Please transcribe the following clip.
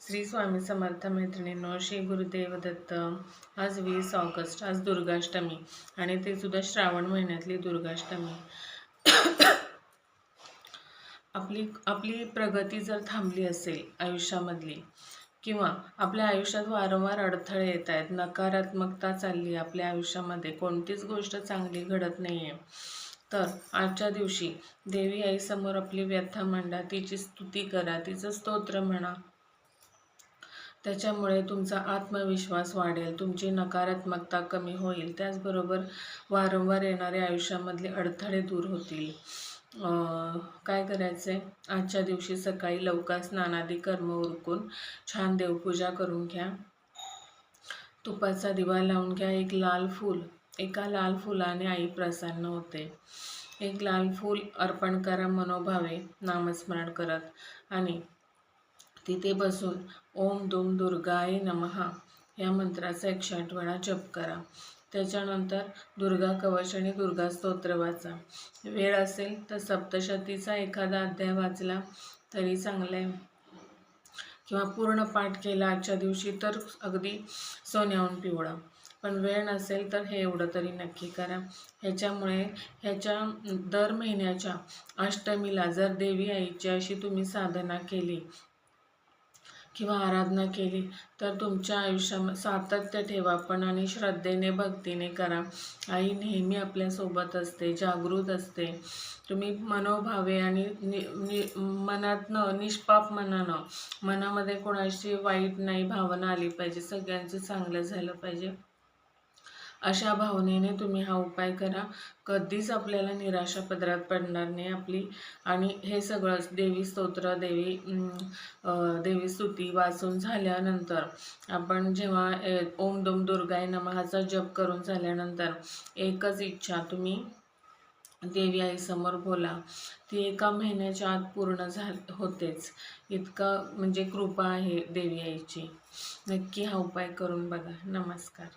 श्री स्वामी समर्थ मैत्रिणींनो, श्री गुरुदेव दत्त. आज 20 ऑगस्ट, आज दुर्गाष्टमी आणि ते सुद्धा श्रावण महिन्यातली दुर्गाष्टमी. आपली प्रगती जर थांबली असेल आयुष्यामधली, किंवा आपल्या आयुष्यात वारंवार अडथळे येत आहेत, नकारात्मकता चालली आपल्या आयुष्यामध्ये, कोणतीच गोष्ट चांगली घडत नाही आहे, तर आजच्या दिवशी देवी आईसमोर आपली व्यथा मांडा, तिची स्तुती करा, तिचं स्तोत्र म्हणा. त्याच्यामुळे तुमचा आत्मविश्वास वाढेल, तुमची नकारात्मकता कमी होईल, त्याचबरोबर वारंवार येणारे आयुष्यामधले अडथळे दूर होतील. काय करायचं आहे, आजच्या दिवशी सकाळी लवकर स्नानादी कर्म उरकून छान देवपूजा करून घ्या. तुपाचा दिवा लावून घ्या. एका लाल फुलाने आई प्रसन्न होते. एक लाल फूल अर्पण करा मनोभावे नामस्मरण करत, आणि तिथे बसून ओम दुम दुर्गाय नमः या मंत्राचा 108 वेळा जप करा. त्याच्यानंतर दुर्गा कवच आणि दुर्गा स्तोत्र वाचा. वेळ असेल तर सप्तशतीचा एखादा अध्याय वाचला तरी चांगलं आहे, किंवा पूर्ण पाठ केला आजच्या दिवशी तर अगदी सोन्याहून पिवळा. पण वेळ नसेल तर हे एवढं तरी नक्की करा. ह्याच्या दर महिन्याच्या अष्टमीला जर देवी आईची अशी तुम्ही साधना केली किंवा आराधना केली तर तुमच्या आयुष्यात सातत्य ठेवा, पण आणि श्रद्धेने भक्तीने करा. आई नेहमी आपल्यासोबत असते, जागृत असते. तुम्ही मनोभावे आणि मनातनं निष्पाप मनामध्ये कोणाची वाईट नाही भावना आली पाहिजे, सगळ्यांचं चांगलं झालं पाहिजे, अशा भावनेने तुम्ही हा उपाय करा. कधीच आपल्याला निराशा पदरात पडणार नाही आपली. आणि हे सगळं देवी स्तोत्र, देवी स्तुती वाचून झाल्यानंतर आपण जेव्हा ओम दुम दुर्गाय नमःचा जप करून झाल्यानंतर एकच इच्छा तुम्ही देवी आईसमोर बोला. ती एका महिन्याच्या आत पूर्ण होतेच. इतका म्हणजे कृपा आहे देवी आईची. नक्की हा उपाय करून बघा. नमस्कार.